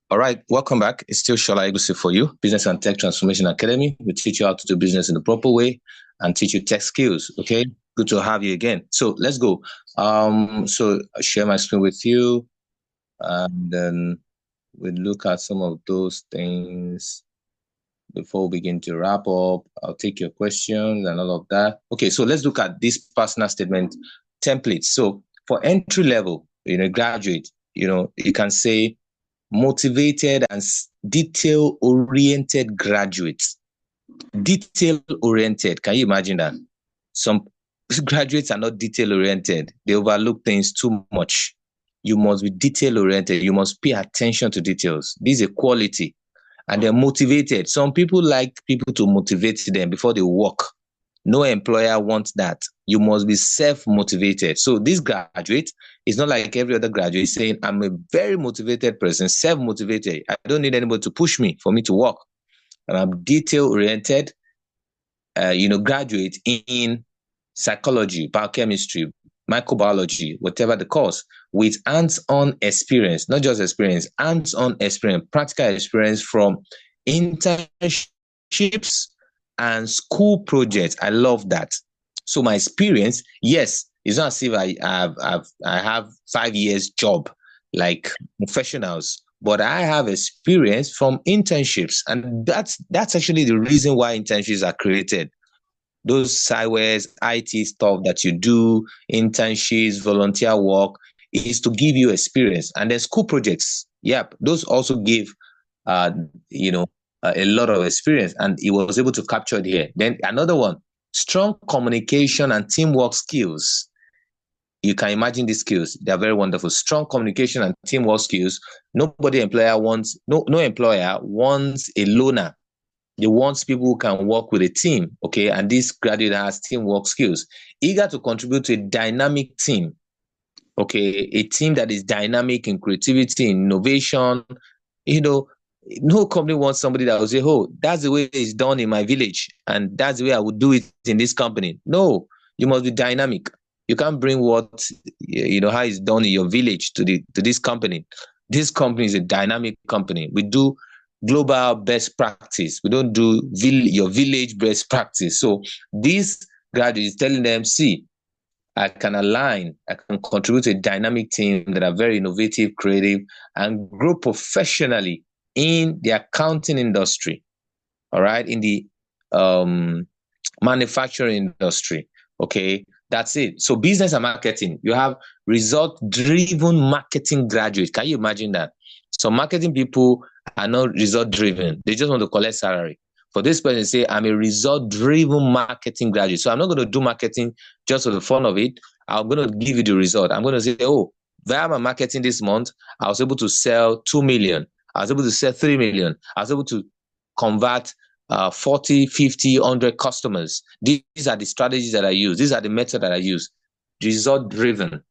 All right, welcome back. It's still Shola Egusi for you, Business and Tech Transformation Academy. We teach you how to do business in the proper way and teach you tech skills. Okay, good to have you again. So let's go. So I share my screen with you, and then we look at some of those things before we begin to wrap up. I'll take your questions and all of that. Okay, so let's look at this personal statement template. So for entry level, graduate, you can say motivated and detail-oriented graduates. Detail-oriented. Can you imagine that? Some graduates are not detail-oriented. They overlook things too much. You must be detail-oriented. You must pay attention to details. This is a quality. And they're motivated. Some people like people to motivate them before they work. No employer wants that. You must be self-motivated. So this graduate is not like every other graduate saying, I'm a very motivated person, self-motivated. I don't need anybody to push me for me to work. And I'm detail-oriented, graduate in psychology, biochemistry, microbiology, whatever the course, with hands-on experience, not just experience, hands-on experience, practical experience from internships and school projects. I love that. So my experience, yes, it's not as if I have 5 years job like professionals, but I have experience from internships, and that's actually the reason why internships are created. Those sideways IT stuff that you do, internships, volunteer work, is to give you experience. And then school projects, yep, those also give, a lot of experience, and he was able to capture it here. Then another one, strong communication and teamwork skills. You can imagine these skills. They are very wonderful. Strong communication and teamwork skills. No employer wants a loner. They want people who can work with a team, okay? And this graduate has teamwork skills. Eager to contribute to a dynamic team, okay? A team that is dynamic in creativity, innovation. No company wants somebody that will say, oh, that's the way it's done in my village, and that's the way I would do it in this company. No, you must be dynamic. You can't bring how it's done in your village to this company. This company is a dynamic company. We do global best practice. We don't do your village best practice. So this graduate is telling them, see, I can align, I can contribute to a dynamic team that are very innovative, creative, and grow professionally in the accounting industry, all right, in the manufacturing industry, okay? That's it. So business and marketing, you have result-driven marketing graduates. Can you imagine that? So marketing people are not result-driven. They just want to collect salary. For this person to say, I'm a result-driven marketing graduate. So I'm not going to do marketing just for the fun of it. I'm going to give you the result. I'm going to say, oh, via my marketing this month, I was able to sell 2 million. I was able to sell 3 million. I was able to convert 40, 50, 100 customers. These are the strategies that I use. These are the methods that I use. Result driven,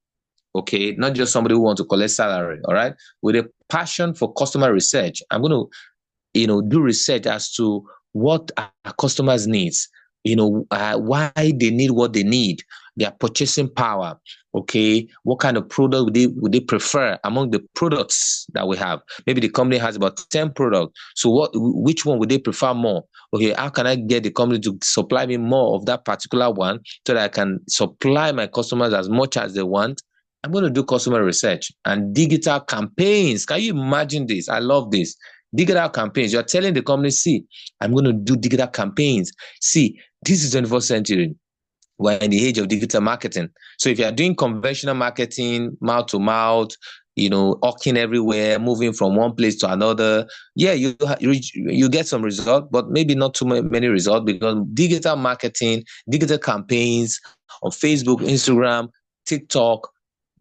okay? Not just somebody who wants to collect salary, all right? With a passion for customer research, I'm going to, do research as to what our customers needs, why they need what they need, their purchasing power, okay? What kind of product would they prefer among the products that we have? Maybe the company has about 10 products. So which one would they prefer more? Okay, how can I get the company to supply me more of that particular one so that I can supply my customers as much as they want? I'm going to do customer research and digital campaigns. Can you imagine this? I love this. Digital campaigns. You're telling the company, see, I'm going to do digital campaigns. See, this is 21st century. We're in the age of digital marketing. So if you're doing conventional marketing, mouth to mouth, hawking everywhere, moving from one place to another, yeah, you get some result, but maybe not too many results, because digital marketing, digital campaigns on Facebook, Instagram, TikTok,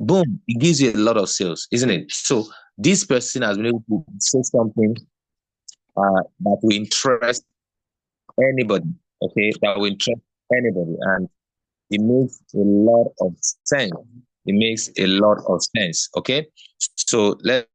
boom, it gives you a lot of sales, isn't it? So this person has been able to say something that will interest anybody, okay? That will interest anybody, and it makes a lot of sense. It makes a lot of sense, okay? So let's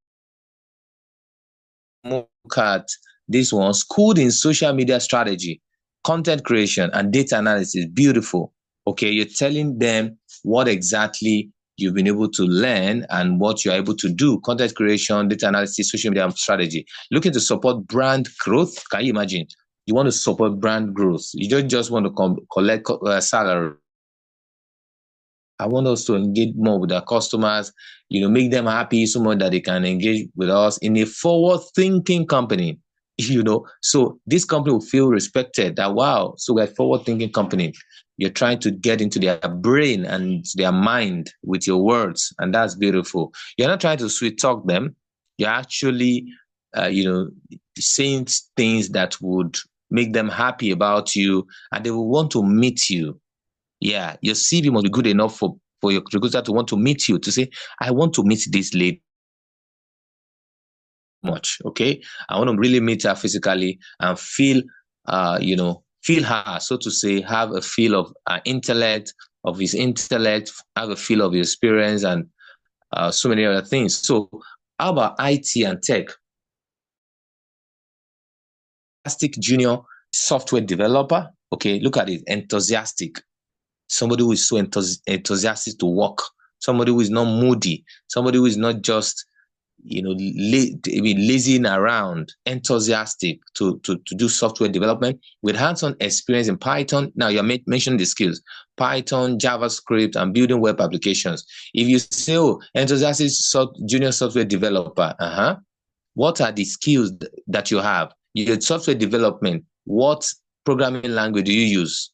look at this one. Schooled in social media strategy, content creation, and data analysis. Beautiful, okay? You're telling them what exactly you've been able to learn and what you're able to do: content creation, data analysis, social media strategy. Looking to support brand growth. Can you imagine? You want to support brand growth. You don't just want to collect salary. I want us to engage more with our customers, make them happy so much that they can engage with us in a forward-thinking company. So this company will feel respected, that, wow, so we're a forward-thinking company. You're trying to get into their brain and their mind with your words, and that's beautiful. You're not trying to sweet talk them. You're actually, saying things that would make them happy about you, and they will want to meet you. Yeah, your CV must be good enough for your recruiter to want to meet you, to say, I want to meet this lady much. Okay. I want to really meet her physically and feel, feel her, so to say, have a feel of intellect, of his intellect, have a feel of his experience, and so many other things. So how about IT and tech? Fantastic junior software developer. Okay, look at it, enthusiastic. Somebody who is so enthusiastic to work, somebody who is not moody, somebody who is not just lazing around, enthusiastic to do software development with hands-on experience in Python. Now you're mentioning the skills: Python, JavaScript, and building web applications. If you say, oh, enthusiastic junior software developer, what are the skills that you have? Your software development, what programming language do you use?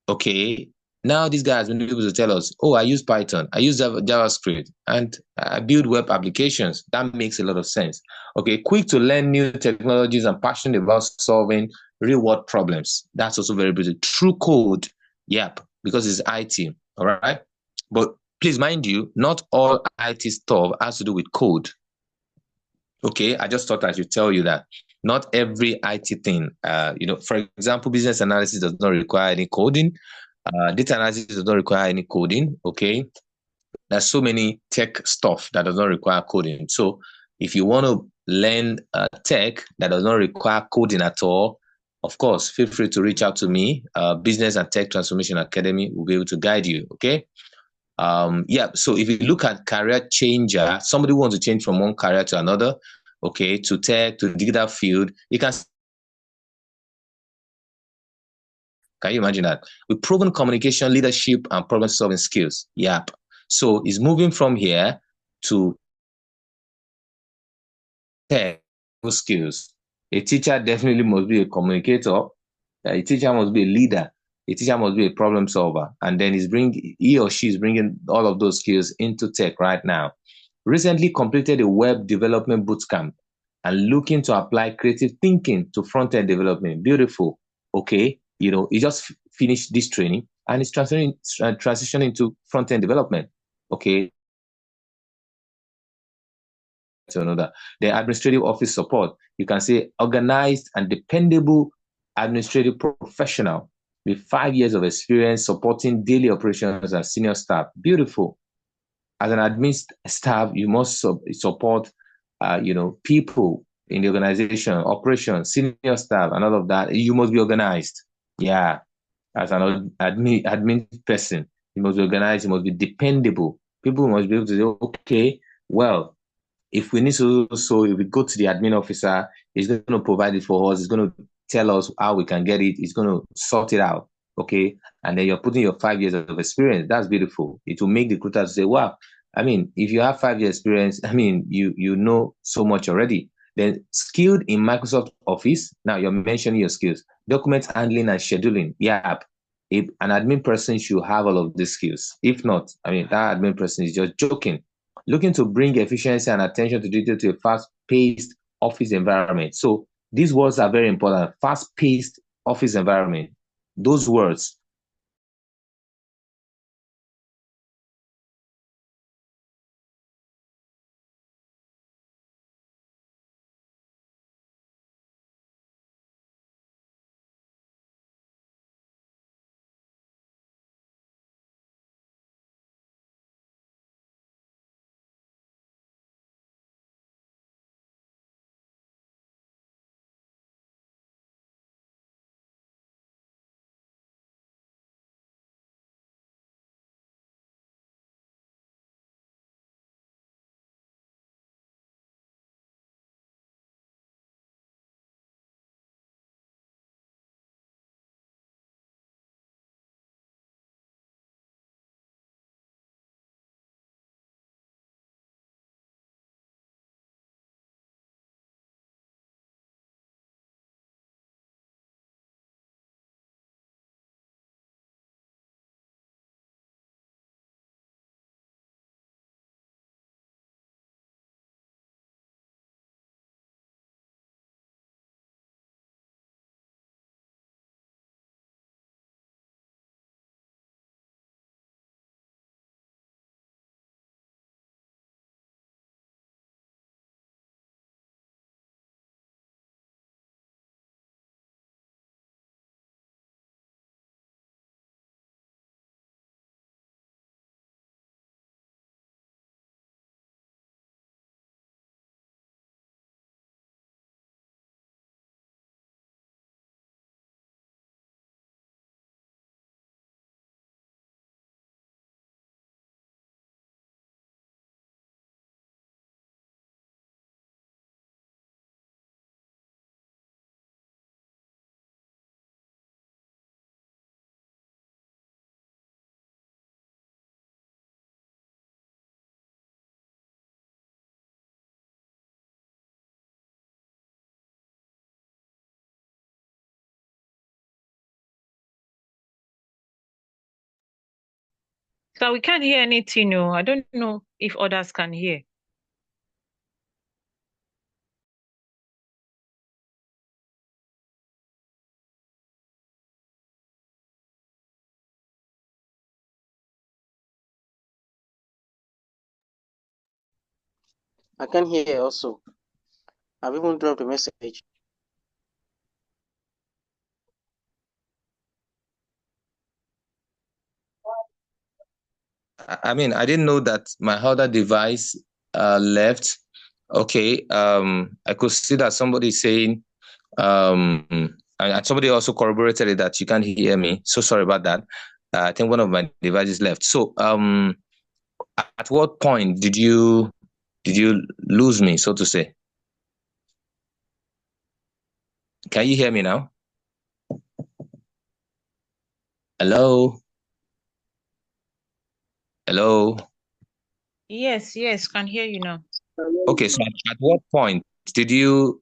Okay, now this guy has been able to tell us, oh, I use Python, I use JavaScript, and I build web applications. That makes a lot of sense. Okay, quick to learn new technologies and passionate about solving real world problems. That's also very busy. True code, yep, because it's IT, all right? But please mind you, not all IT stuff has to do with code. Okay, I just thought I should tell you that. Not every IT thing, for example, business analysis does not require any coding. Data analysis does not require any coding. Okay, there's so many tech stuff that does not require coding. So if you want to learn tech that does not require coding at all, of course, feel free to reach out to me. Business and Tech Transformation Academy will be able to guide you. Okay. Yeah. So if you look at career changer, somebody who wants to change from one career to another, okay, to tech, to digital field, you can you imagine that? With proven communication, leadership, and problem solving skills. Yep. So he's moving from here to tech skills. A teacher definitely must be a communicator. A teacher must be a leader. A teacher must be a problem solver. And then he or she is bringing all of those skills into tech right now. Recently completed a web development bootcamp and looking to apply creative thinking to front-end development. Beautiful. Okay. He just finished this training and it's transitioning to front-end development. Okay. To another. The administrative office support, you can say organized and dependable administrative professional with 5 years of experience supporting daily operations and senior staff. Beautiful. As an admin staff, you must support, people in the organization, operations, senior staff, and all of that. You must be organized. Yeah. As an admin person, you must be organized. You must be dependable. People must be able to say, okay, well, if we need to, so if we go to the admin officer, he's going to provide it for us. He's going to tell us how we can get it. He's going to sort it out. Okay. And then you're putting your 5 years of experience. That's beautiful. It will make the recruiter say, wow, I mean, if you have 5 years experience, I mean, you know so much already. Then skilled in Microsoft Office. Now you're mentioning your skills: document handling and scheduling. Yeah. If an admin person should have all of these skills. If not, I mean, that admin person is just joking. Looking to bring efficiency and attention to detail to a fast-paced office environment. So these words are very important. Fast-paced office environment. Those words So we can't hear anything. No, I don't know if others can hear. I can hear also. I've even dropped a message. I mean, I didn't know that my other device left. Okay. I could see that somebody saying, and somebody also corroborated it that you can't hear me. So sorry about that. I think one of my devices left. So, at what point did you lose me, so to say? Can you hear me now? Hello? Hello? Yes, can hear you now. Okay, so at what point did you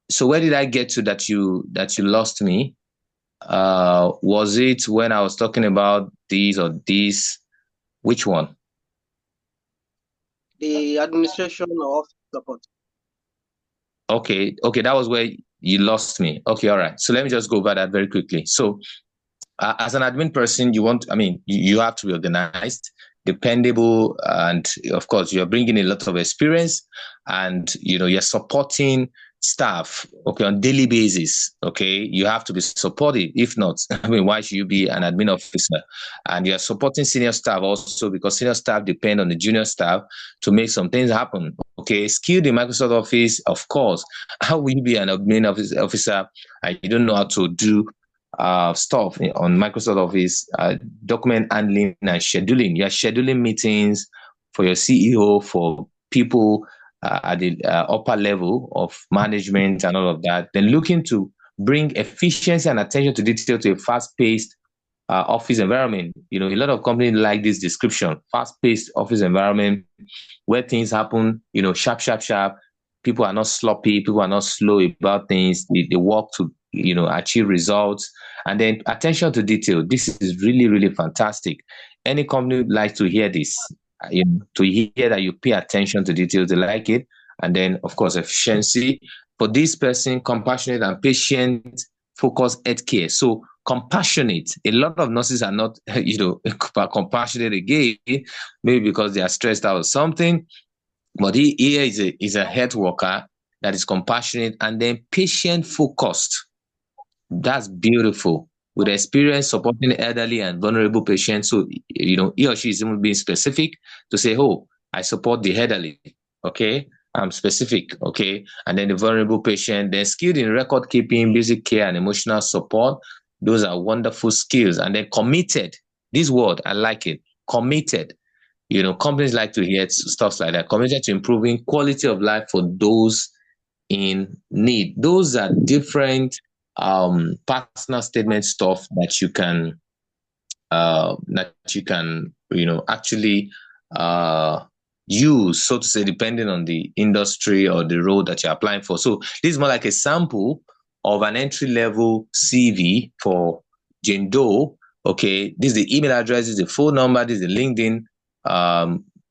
so where did I get to that you lost me? Was it when I was talking about these or this? Which one? The administration of support. Okay, that was where you lost me. Okay, all right. So let me just go over that very quickly. So as an admin person, you have to be organized, dependable, and of course, you're bringing a lot of experience, and you're supporting staff, okay, on daily basis. Okay, you have to be supportive. If not, I mean, why should you be an admin officer? And you're supporting senior staff also, because senior staff depend on the junior staff to make some things happen. Okay, skilled in Microsoft Office, of course. How will you be an admin officer and you don't know how to do stuff on Microsoft Office, document handling and scheduling? You're scheduling meetings for your CEO, for people at the upper level of management and all of that. Then looking to bring efficiency and attention to detail to a fast-paced office environment. A lot of companies like this description: fast-paced office environment where things happen, sharp, sharp, sharp. People are not sloppy. People are not slow about things. They work to, achieve results. And then attention to detail. This is really, really fantastic. Any company would like to hear this, to hear that you pay attention to details. They like it. And then, of course, efficiency. For this person, compassionate and patient, focused healthcare. So compassionate. A lot of nurses are not, compassionate again, maybe because they are stressed out or something. But he here is a health worker that is compassionate and then patient focused. That's beautiful. With experience supporting elderly and vulnerable patients. So, he or she is even being specific to say, oh, I support the elderly. Okay. I'm specific. Okay. And then the vulnerable patient, they're skilled in record keeping, basic care, and emotional support. Those are wonderful skills. And then committed. This word, I like it. Committed. Companies like to hear stuff like that. Committed to improving quality of life for those in need. Those are different personal statement stuff that you can actually uh use, so to say, depending on the industry or the role that you're applying for. So this is more like a sample of an entry level CV for Jane Doe. Okay, this is the email address, this is the phone number, this is the LinkedIn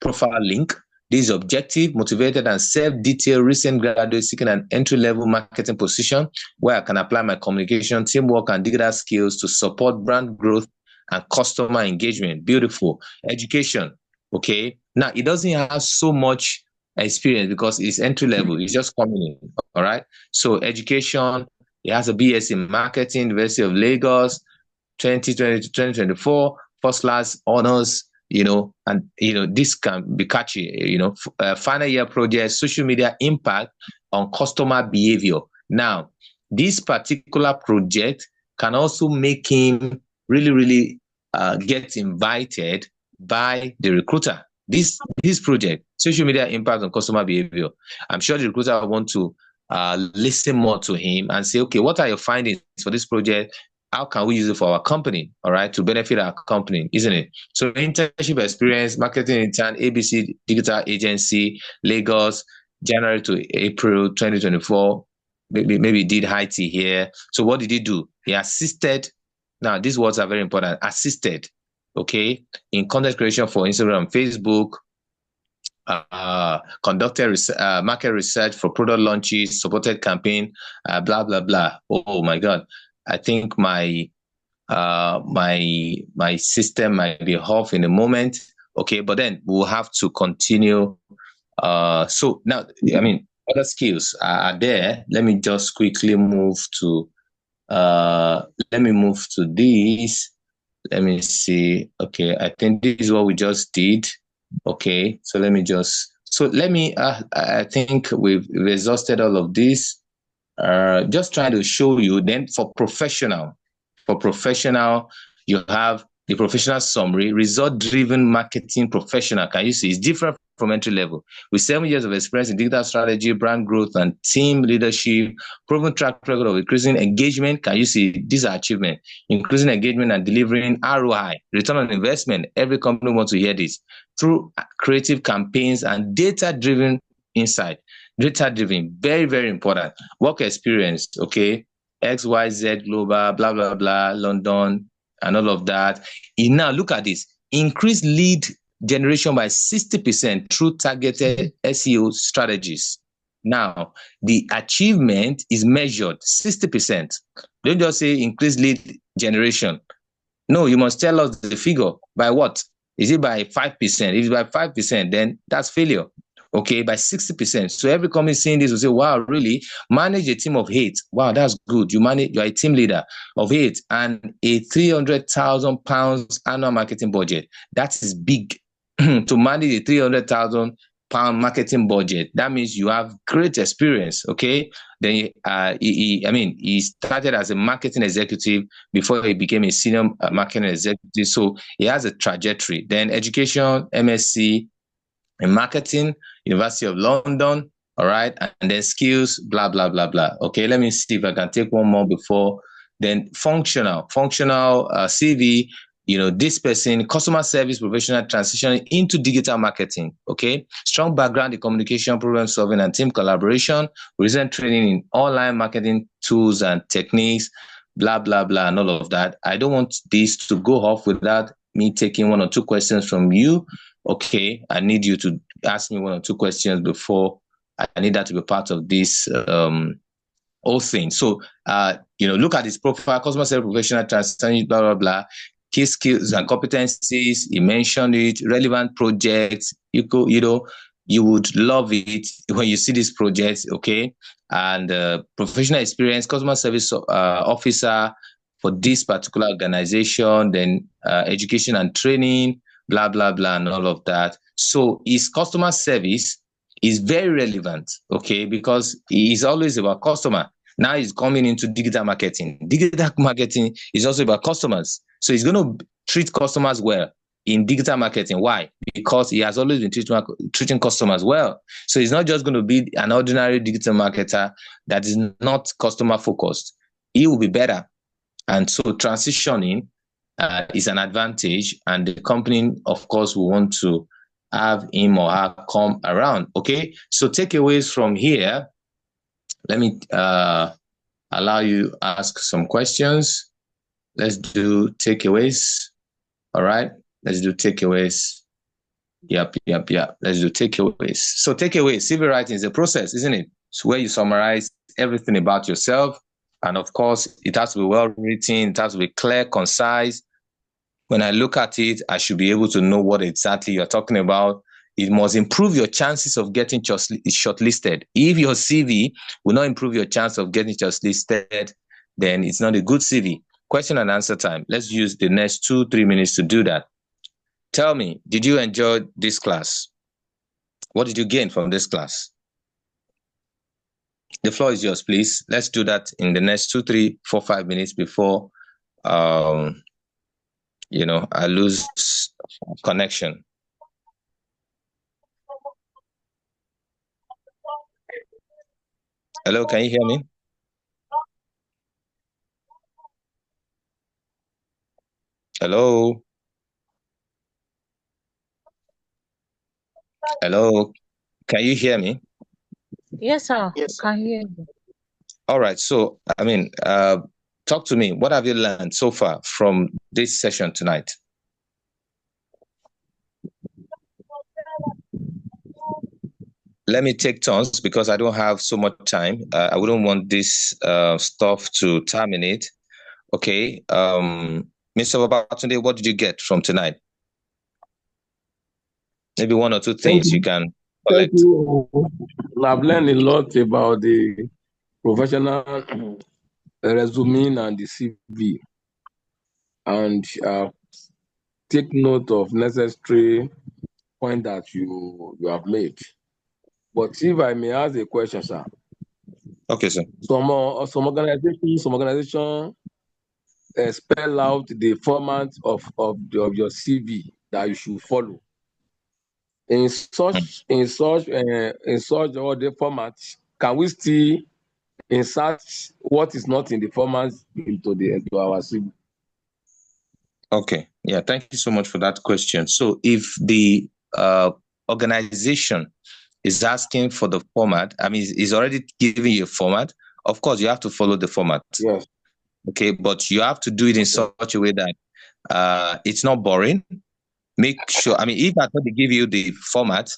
profile link. This is objective, motivated, and self-detailed recent graduate seeking an entry-level marketing position where I can apply my communication, teamwork, and digital skills to support brand growth and customer engagement. Beautiful. Education. Okay. Now, it doesn't have so much experience because it's entry level. It's just coming in. All right. So, education, it has a BS in marketing, University of Lagos, 2020 to 2024, first class honors, and, this can be catchy, final year project, social media impact on customer behavior. Now, this particular project can also make him really, really get invited by the recruiter. This project, social media impact on customer behavior. I'm sure the recruiter will want to listen more to him and say, okay, what are your findings for this project? How can we use it for our company, all right, to benefit our company, isn't it? So internship experience, marketing intern, ABC Digital Agency, Lagos, January to April 2024. Maybe did IT here. So what did he do? He assisted Now, these words are very important. Assisted, okay, in content creation for Instagram, Facebook, conducted market research for product launches, supported campaign, blah, blah, blah. Oh my God. I think my system might be off in a moment. Okay, but then we'll have to continue. So now, I mean, other skills are there. Let me just quickly move to this. Let me see. Okay, I think this is what we just did. Okay, so let me I think we've exhausted all of this. Just trying to show you. Then for professional, you have the professional summary, result-driven marketing professional. Can you see? It's different from entry level. With 7 years of experience in digital strategy, brand growth, and team leadership, proven track record of increasing engagement. Can you see? These are achievements. Increasing engagement and delivering ROI, return on investment. Every company wants to hear this. Through creative campaigns and data-driven insight. Data-driven, very, very important. Work experience, okay? XYZ Global, blah, blah, blah, London, and all of that. And now look at this. Increase lead generation by 60% through targeted SEO strategies. Now, the achievement is measured 60%. Don't just say increase lead generation. No, you must tell us the figure. By what? Is it by 5%? If it's by 5%, then that's failure. Okay, by 60%. So every company seeing this will say, wow, really? Manage a team of 8. Wow, that's good. You're a team leader of 8 and a £300,000 annual marketing budget. That is big. To manage a £300,000 marketing budget. That means you have great experience. Okay. Then he started as a marketing executive before he became a senior marketing executive. So he has a trajectory. Then education, MSc in marketing, University of London, all right, and then skills, blah, blah, blah, blah. Okay, let me see if I can take one more before. Then functional CV, this person, customer service professional transitioning into digital marketing, okay? Strong background in communication, problem solving, and team collaboration, recent training in online marketing tools and techniques, blah, blah, blah, and all of that. I don't want this to go off without me taking 1 or 2 questions from you. Okay, I need you to ask me 1 or 2 questions before I need that to be part of this whole thing. So, look at this profile, customer service professional, transition, blah, blah, blah, key skills and competencies. He mentioned it, relevant projects. You would love it when you see these projects, okay? And professional experience, customer service officer for this particular organization, then education and training, blah, blah, blah, and all of that. So his customer service is very relevant, okay, because he is always about customer. Now he's coming into digital marketing. Digital marketing is also about customers. So he's going to treat customers well in digital marketing. Why? Because he has always been treating customers well. So he's not just going to be an ordinary digital marketer that is not customer focused. He will be better. And so transitioning is an advantage, and the company, of course, will want to have him or her come around. Okay, so takeaways from here. Let me allow you to ask some questions. Let's do takeaways. All right, let's do takeaways. Yep. Let's do takeaways. So takeaways, CV writing is a process, isn't it? It's where you summarize everything about yourself. And of course, it has to be well written. It has to be clear, concise. When I look at it, I should be able to know what exactly you're talking about. It must improve your chances of getting shortlisted. If your CV will not improve your chance of getting shortlisted, then it's not a good CV. Question and answer time. Let's use the next 2-3 minutes to do that. Tell me, did you enjoy this class? What did you gain from this class? The floor is yours, please. Let's do that in the next 2, 3, 4, 5 minutes before I lose connection. Hello, can you hear me? Hello? Hello, can you hear me? Yes, sir. Yes, Can hear you. All right. So, Talk to me. What have you learned so far from this session tonight? Let me take turns because I don't have so much time. I wouldn't want this stuff to terminate. Okay. Mr. Babatunde, what did you get from tonight? Maybe one or two things you can collect. Thank you. I've learned a lot about the professional resume and the CV, and take note of necessary point that you have made. But if I may ask a question, sir. Okay, sir. Some organization spell out the format of your CV that you should follow. In such other format, can we still insert what is not in the format into our CV? Okay. Yeah. Thank you so much for that question. So if the organization is asking for the format, I mean, is already giving you a format, of course, you have to follow the format. Yes. Okay. But you have to do it in such a way that it's not boring. Make sure, I mean, if I thought they give you the format,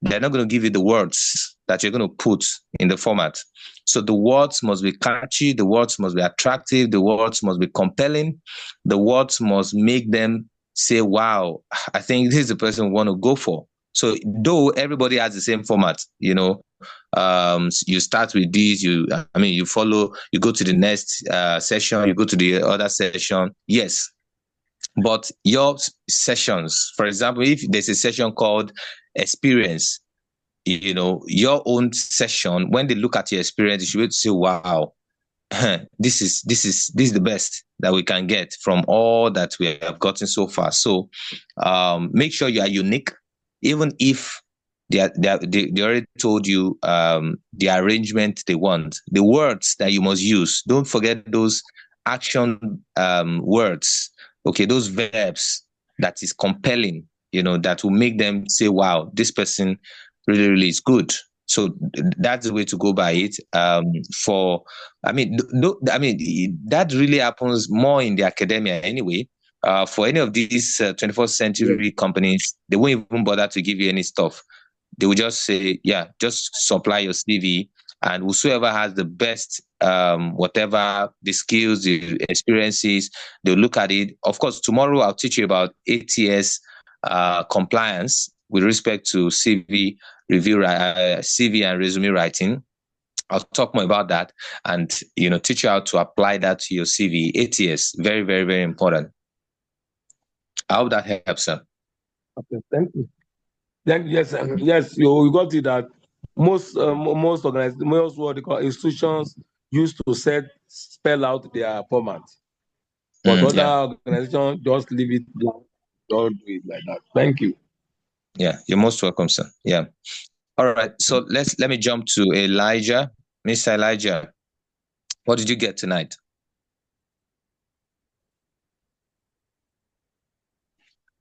they're not going to give you the words that you're going to put in the format. So the words must be catchy, the words must be attractive, the words must be compelling, the words must make them say, wow, I think this is the person we want to go for. So though everybody has the same format, you start with this, you follow, you go to the next session, you go to the other session. Yes. But your sessions, for example, if there's a session called experience, your own session, when they look at your experience, you should say, wow, this is the best that we can get from all that we have gotten so far. So make sure you are unique, even if they already told you the arrangement they want, the words that you must use. Don't forget those action words. Okay, those verbs that is compelling, that will make them say, wow, this person really, really is good. So that's the way to go by it. That really happens more in the academia anyway. For any of these 21st century companies, they won't even bother to give you any stuff. They will just say, yeah, just supply your CV, and whosoever has the best, whatever the skills, the experiences, they'll look at it. Of course, tomorrow I'll teach you about ATS compliance with respect to CV review, CV and resume writing. I'll talk more about that and, teach you how to apply that to your CV. ATS, very, very, very important. I hope that helps, sir. Okay, thank you. Yes, you got it that most organizations, most what they call institutions used to spell out their format. But other organizations just leave it blank. Don't do it like that. Thank you. Yeah, you're most welcome, sir. Yeah. All right. So let me jump to Elijah. Mr. Elijah, what did you get tonight?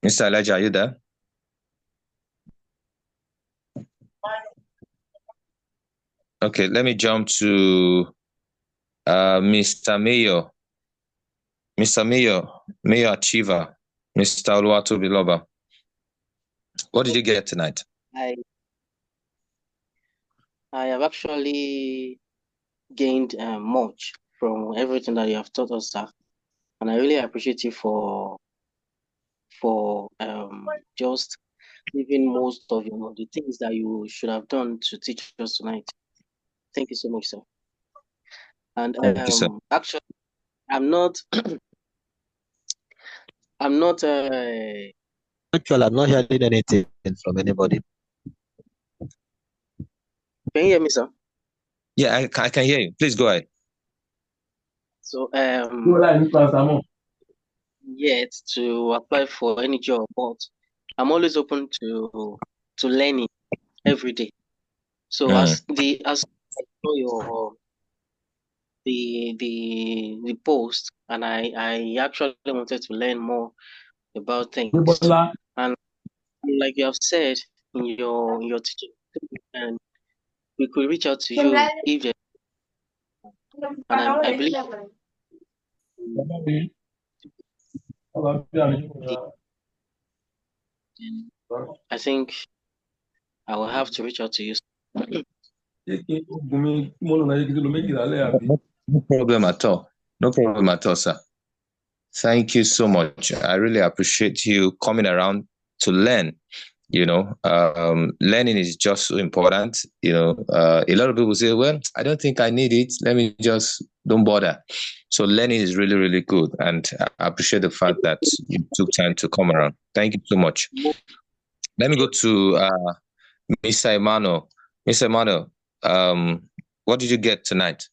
Mr. Elijah, are you there? Okay, let me jump to Mr. Mayor. Mr. Mayor Achiever, Mr. Oluwatobiloba. What did you get tonight? I have actually gained much from everything that you have taught us, sir. And I really appreciate you for just leaving most of the things that you should have done to teach us tonight. Thank you so much, sir. And Thank you, sir. actually, I'm not Actually, I'm not hearing anything from anybody. Can you hear me, sir? Yeah, I can hear you. Please go ahead. So yet to apply for any job, but I'm always open to learning every day. So as I saw your the post, and I actually wanted to learn more about things. And like you have said in your teaching, and we could reach out to you if there, and I believe I think I will have to reach out to you. No problem at all. No problem at all, sir. Thank you so much. I really appreciate you coming around to learn. Learning is just so important. A lot of people say, well, I don't think I need it. Let me just don't bother. So learning is really, really good. And I appreciate the fact that you took time to come around. Thank you so much. Let me go to Mr. Emmanuel. Mr. Emmanuel, what did you get tonight?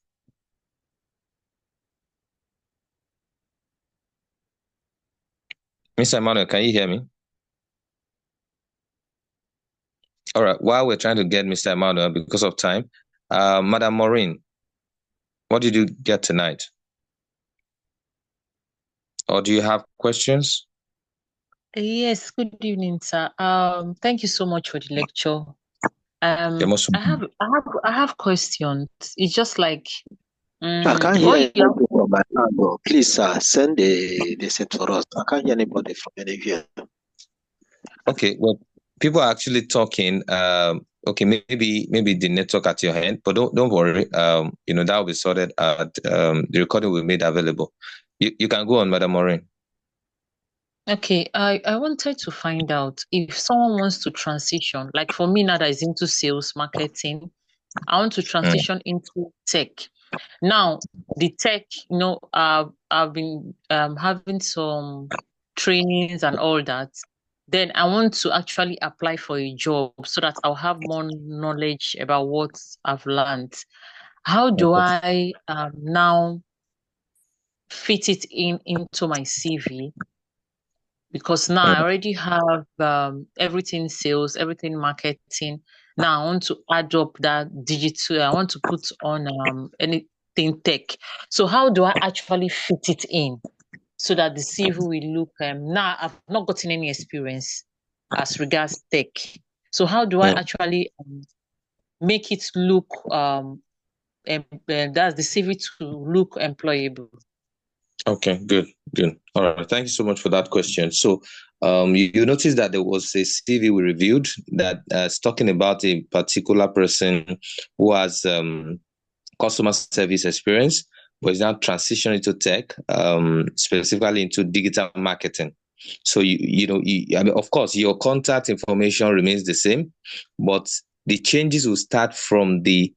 Mr. Emmanuel, can you hear me? All right. While we're trying to get Mr. Emmanuel because of time, Madam Maureen, what did you get tonight? Or do you have questions? Yes, good evening, sir. Thank you so much for the lecture. I have questions. It's just like I can't hear anybody from my hand, bro. Please, sir, send the set for us. I can't hear anybody from anywhere. Okay, well, people are actually talking. Okay, maybe the network at your end, but don't worry. That will be sorted. The recording will be made available. You can go on, Madam Maureen. Okay, I wanted to find out if someone wants to transition, like for me now that is into sales marketing, I want to transition into tech. Now, the tech, I've been having some trainings and all that. Then I want to actually apply for a job so that I'll have more knowledge about what I've learned. How do I now fit it into my CV? Because now I already have everything sales, everything marketing. Now I want to add up that digital. I want to put on anything tech. So how do I actually fit it in so that the CV will look? Now I've not gotten any experience as regards tech. So how do I actually make it look? That's the CV to look employable. Okay, good. All right. Thank you so much for that question. So, you noticed that there was a CV we reviewed that is talking about a particular person who has customer service experience, but is now transitioning to tech, specifically into digital marketing. So, of course, your contact information remains the same, but the changes will start from the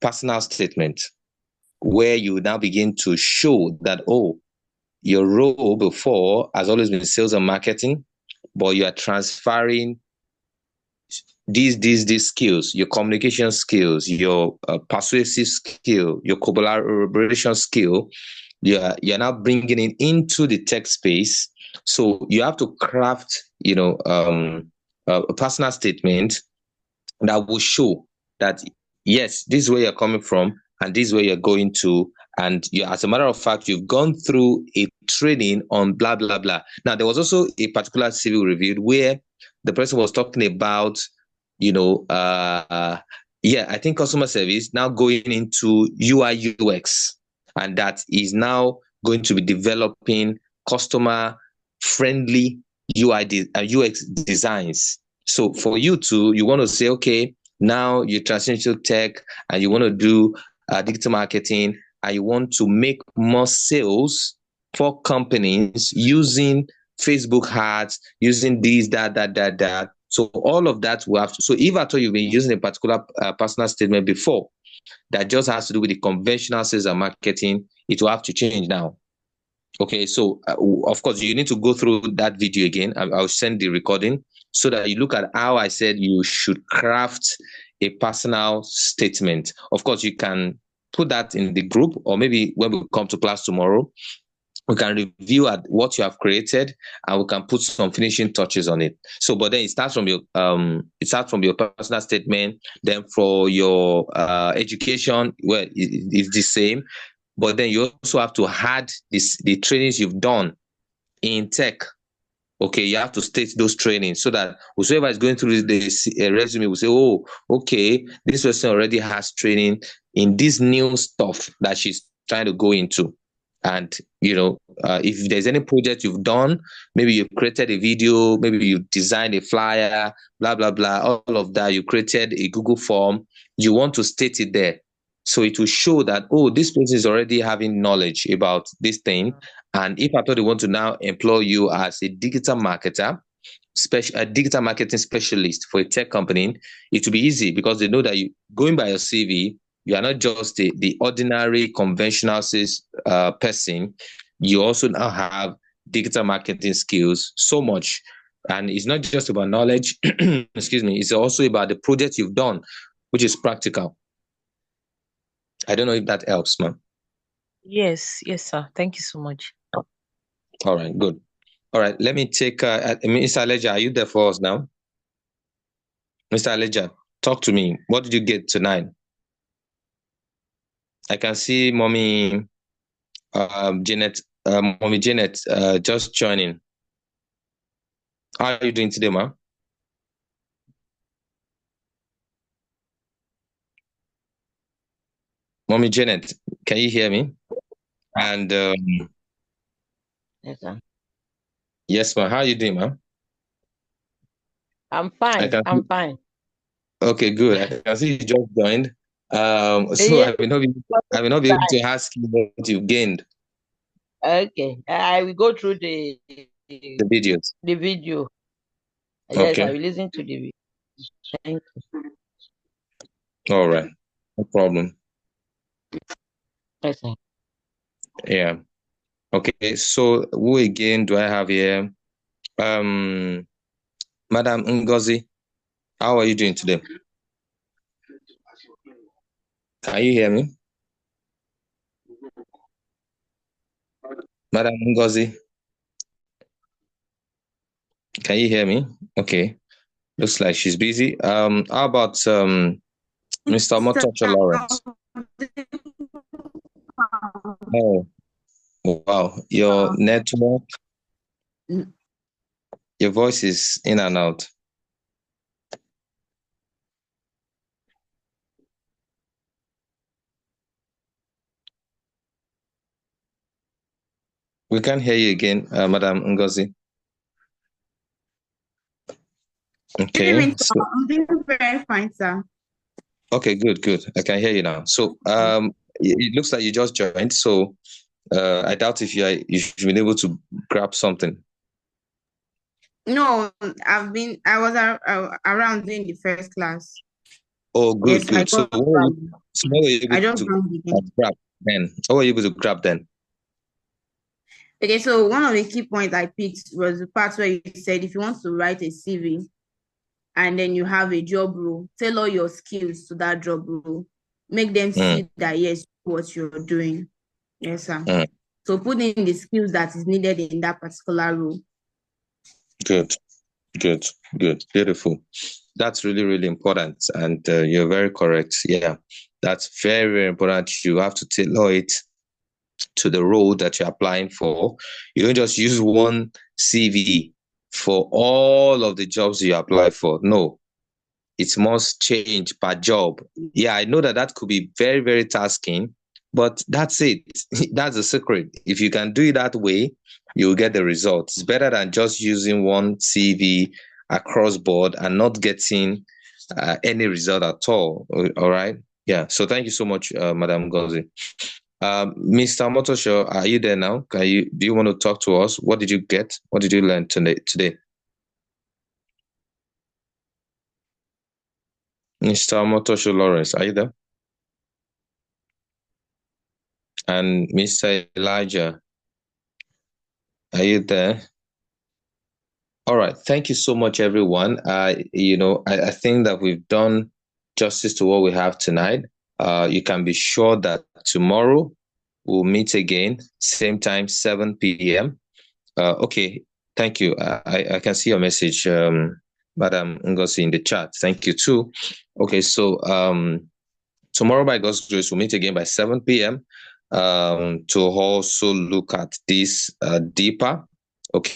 personal statement, where you now begin to show that, your role before has always been sales and marketing, but you are transferring these skills, your communication skills, your persuasive skill, your collaboration skill. You're now bringing it into the tech space. So you have to craft, a personal statement that will show that, yes, this is where you're coming from and this is where you're going to. And as a matter of fact, you've gone through a training on blah, blah, blah. Now, there was also a particular CV reviewed where the person was talking about, I think customer service now going into UI UX, and that is now going to be developing customer-friendly UI UX designs. So for you want to say, okay, now you transition to tech and you want to do digital marketing, and you want to make more sales for companies using Facebook ads, using these, that. So all of that will have to. So if at all you've been using a particular personal statement before that just has to do with the conventional sales and marketing, it will have to change now. Okay, so of course you need to go through that video again. I'll send the recording so that you look at how I said you should craft a personal statement. Of course, you can put that in the group, or maybe when we come to class tomorrow, we can review at what you have created and we can put some finishing touches on it. So, but then it starts from your personal statement. Then for your education, well, it's the same. But then you also have to add the trainings you've done in tech. Okay, you have to state those trainings so that whoever is going through the resume will say, oh, okay, this person already has training in this new stuff that she's trying to go into. And if there's any project you've done, maybe you created a video, maybe you designed a flyer, blah blah blah, all of that, you created a Google form, you want to state it there, so it will show that, oh, this person is already having knowledge about this thing. And if I thought they want to now employ you as a digital marketer, a digital marketing specialist for a tech company, it will be easy, because they know that you, going by your CV, you are not just the ordinary conventional sales person. You also now have digital marketing skills so much. And it's not just about knowledge, excuse me, it's also about the project you've done, which is practical. I don't know if that helps, ma'am. Yes, sir. Thank you so much. All right, good. All right, let me take Mr. Aleja, are you there for us now? Mr. Aleja, talk to me. What did you get tonight? I can see Mommy Janet, just joining. How are you doing today, ma'am? Mommy Janet, can you hear me? And yes, sir. Yes, ma'am. How are you doing, ma'am? I'm fine. I'm fine. Okay, good. I can see you just joined. So I will not be able to ask you what you gained. Okay, I will go through the videos. The video. Okay. Yes, I will listen to the video. Thank you. All right, no problem. Yes, sir. Yeah. Okay. So who again do I have here? Madam Ngozi, how are you doing today? Can you hear me? Madam Ngozi, can you hear me? Okay. Looks like she's busy. How about Mr. Motocho Lawrence? Oh, wow. Your network, your voice is in and out. We can't hear you again, Madam Ngozi. Okay. I'm doing very fine, sir. Okay, good. I can hear you now. So it looks like you just joined. So I doubt if you've been able to grab something. No, I was around doing the first class. Oh, good. Yes, So what were you able to grab then? What were you able to grab then? Okay, so one of the key points I picked was the part where you said if you want to write a CV and then you have a job role, tailor your skills to that job role. Make them see that, yes, what you're doing. Yes, sir. So put in the skills that is needed in that particular role. Good. Beautiful. That's really, really important. And you're very correct. Yeah, that's very, very important. You have to tailor it to the role that you're applying for. You don't just use one CV for all of the jobs you apply for. No, it must change per job. Yeah, I know that could be very, very tasking, but that's it. That's the secret. If you can do it that way, you'll get the results. It's better than just using one CV across board and not getting any result at all. All right. Yeah. So thank you so much, Madam Ngozi. Mr. Motosho, are you there now? Do you want to talk to us? What did you get? What did you learn today? Mr. Motosho Lawrence, are you there? And Mr. Elijah, are you there? All right. Thank you so much, everyone. I think that we've done justice to what we have tonight. You can be sure that tomorrow we'll meet again, same time, 7 p.m. Okay. Thank you. I can see your message, Madam Ngozi, in the chat. Thank you too. Okay. So tomorrow, by God's grace, we'll meet again by 7 p.m. To also look at this deeper. Okay.